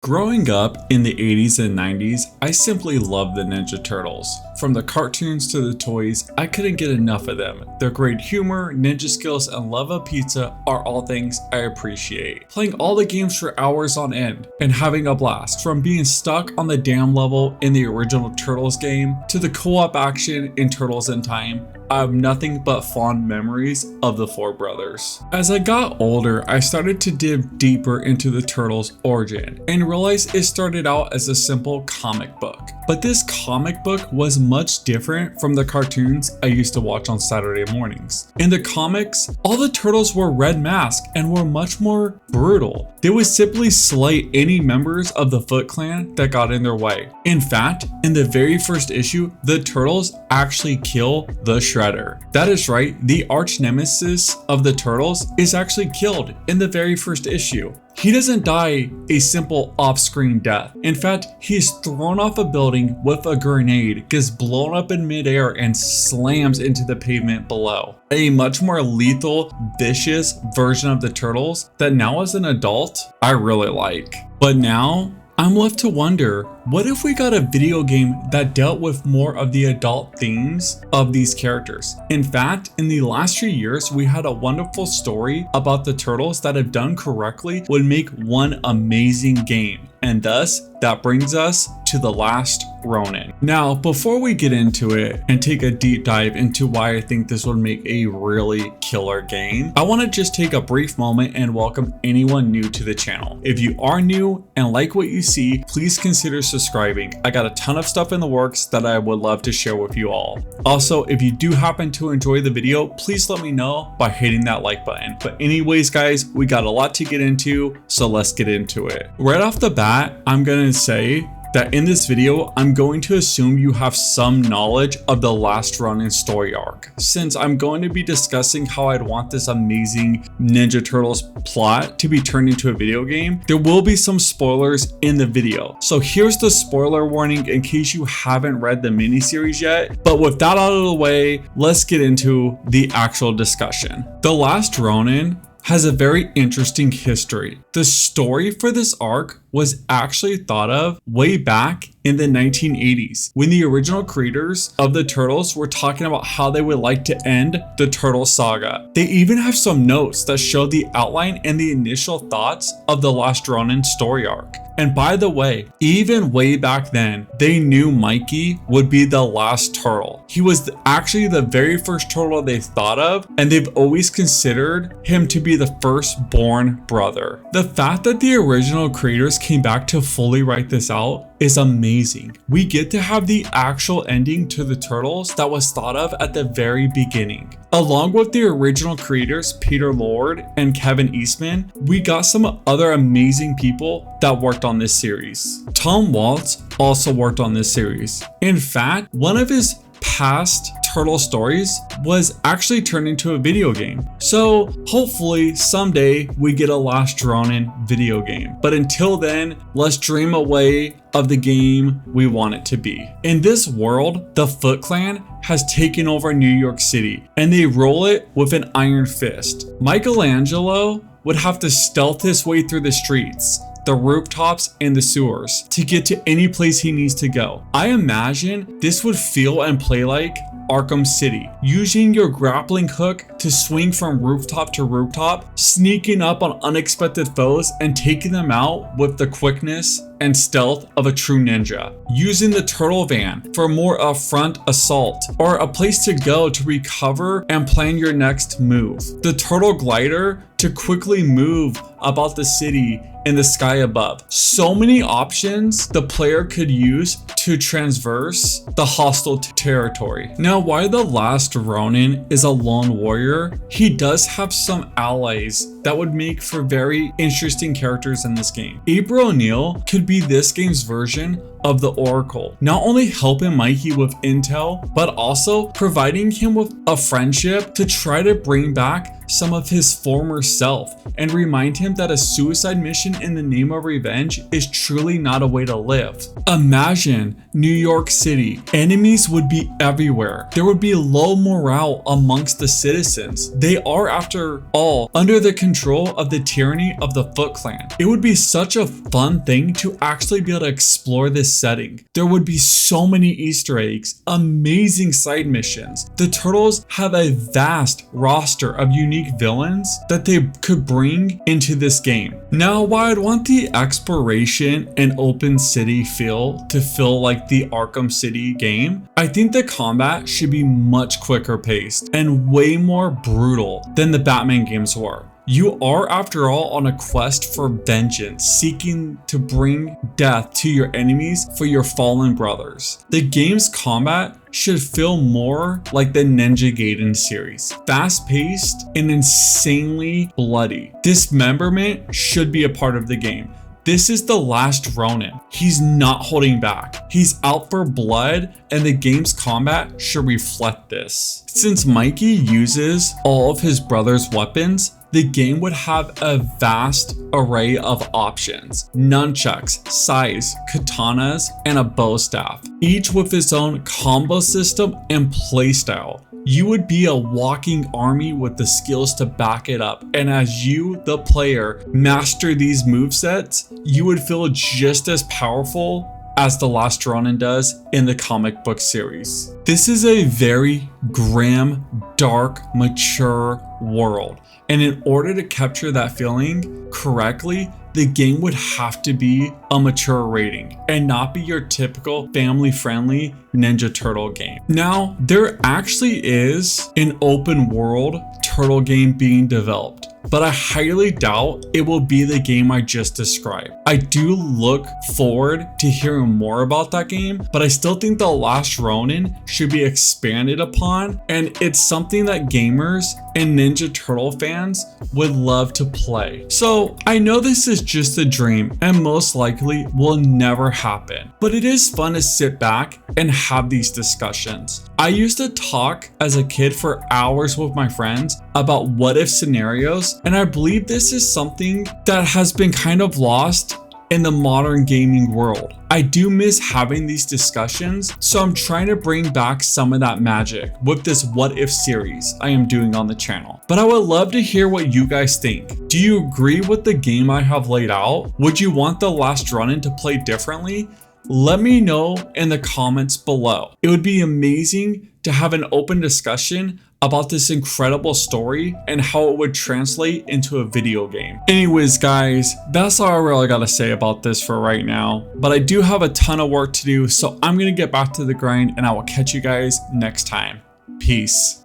Growing up in the 80s and 90s, I simply loved the Ninja Turtles. From the cartoons to the toys, I couldn't get enough of them. Their great humor, ninja skills, and love of pizza are all things I appreciate. Playing all the games for hours on end and having a blast, from being stuck on the dam level in the original Turtles game to the co-op action in Turtles in Time, I have nothing but fond memories of the four brothers. As I got older, I started to dive deeper into the Turtles' origin and realized it started out as a simple comic book. But this comic book was much different from the cartoons I used to watch on Saturday mornings. In the comics, all the Turtles wore red masks and were much more brutal. They would simply slay any members of the Foot Clan that got in their way. In fact, in the very first issue, the Turtles actually kill the Shredder. That is right, the arch nemesis of the Turtles is actually killed in the very first issue. He doesn't die a simple off-screen death. In fact, he is thrown off a building with a grenade, gets blown up in midair, and slams into the pavement below. A much more lethal, vicious version of the Turtles that now as an adult, I really like. But now, I'm left to wonder, what if we got a video game that dealt with more of the adult themes of these characters? In fact, in the last few years, we had a wonderful story about the Turtles that, if done correctly, would make one amazing game. And thus, that brings us to The Last Ronin. Now, before we get into it and take a deep dive into why I think this would make a really killer game, I want to just take a brief moment and welcome anyone new to the channel. If you are new and like what you see, please consider subscribing. I got a ton of stuff in the works that I would love to share with you all. Also, if you do happen to enjoy the video, please let me know by hitting that like button. But anyways, guys, we got a lot to get into, so let's get into it. Right off the bat, I'm gonna say that in this video, I'm going to assume you have some knowledge of the Last Ronin story arc, since I'm going to be discussing how I'd want this amazing Ninja Turtles plot to be turned into a video game. There will be some spoilers in the video. So here's the spoiler warning in case you haven't read the miniseries yet. But with that out of the way, let's get into the actual discussion. The Last Ronin has a very interesting history. The story for this arc was actually thought of way back in the 1980s when the original creators of the Turtles were talking about how they would like to end the Turtle saga. They even have some notes that show the outline and the initial thoughts of the Last Ronin story arc. And by the way, even way back then, they knew Mikey would be the last turtle. He was actually the very first turtle they thought of, and they've always considered him to be the firstborn brother. The fact that the original creators came back to fully write this out is amazing. We get to have the actual ending to the Turtles that was thought of at the very beginning. Along with the original creators, Peter Lord and Kevin Eastman, we got some other amazing people that worked on this series. Tom Waltz also worked on this series. In fact, one of his past Turtle stories was actually turned into a video game. So hopefully someday we get a Last Ronin video game. But until then, let's dream away of the game we want it to be. In this world, the Foot Clan has taken over New York City, and they roll it with an iron fist. Michelangelo would have to stealth his way through the streets, the rooftops, and the sewers to get to any place he needs to go. I imagine this would feel and play like Arkham City, using your grappling hook to swing from rooftop to rooftop, sneaking up on unexpected foes and taking them out with the quickness and stealth of a true ninja, using the turtle van for more upfront assault, or a place to go to recover and plan your next move, the turtle glider to quickly move about the city in the sky above. So many options the player could use to traverse the hostile territory. Now, while the Last Ronin is a lone warrior, he does have some allies that would make for very interesting characters in this game. April O'Neil could be this game's version of the Oracle, not only helping Mikey with intel, but also providing him with a friendship to try to bring back some of his former self and remind him that a suicide mission in the name of revenge is truly not a way to live. Imagine New York City. Enemies would be everywhere. There would be low morale amongst the citizens. They are, after all, under the control of the tyranny of the Foot Clan. It would be such a fun thing to actually be able to explore this setting. There would be so many Easter eggs, amazing side missions. The Turtles have a vast roster of unique villains that they could bring into this game. Now, while I'd want the exploration and open city feel to feel like the Arkham City game, I think the combat should be much quicker paced and way more brutal than the Batman games were. You are, after all, on a quest for vengeance, seeking to bring death to your enemies for your fallen brothers. The game's combat should feel more like the Ninja Gaiden series, fast-paced and insanely bloody. Dismemberment should be a part of the game. This is the Last Ronin. He's not holding back. He's out for blood, and the game's combat should reflect this. Since Mikey uses all of his brother's weapons, the game would have a vast array of options: nunchucks, scythes, katanas, and a bow staff, each with its own combo system and playstyle. You would be a walking army with the skills to back it up, and as you, the player, master these movesets, you would feel just as powerful as the Last Ronin does in the comic book series. This is a very grim, dark, mature world, and in order to capture that feeling correctly, the game would have to be a mature rating and not be your typical family-friendly Ninja Turtle game. Now, there actually is an open world turtle game being developed, but I highly doubt it will be the game I just described. I do look forward to hearing more about that game, but I still think The Last Ronin should be expanded upon, and it's something that gamers and Ninja Turtle fans would love to play. So I know this is just a dream and most likely will never happen, but it is fun to sit back and have these discussions. I used to talk as a kid for hours with my friends about what if scenarios, and I believe this is something that has been kind of lost in the modern gaming world. I do miss having these discussions, so I'm trying to bring back some of that magic with this what if series I am doing on the channel. But I would love to hear what you guys think. Do you agree with the game I have laid out? Would you want The Last Ronin to play differently? Let me know in the comments below. It would be amazing to have an open discussion about this incredible story and how it would translate into a video game. Anyways, guys, that's all I really gotta say about this for right now, but I do have a ton of work to do, so I'm gonna get back to the grind and I will catch you guys next time. Peace.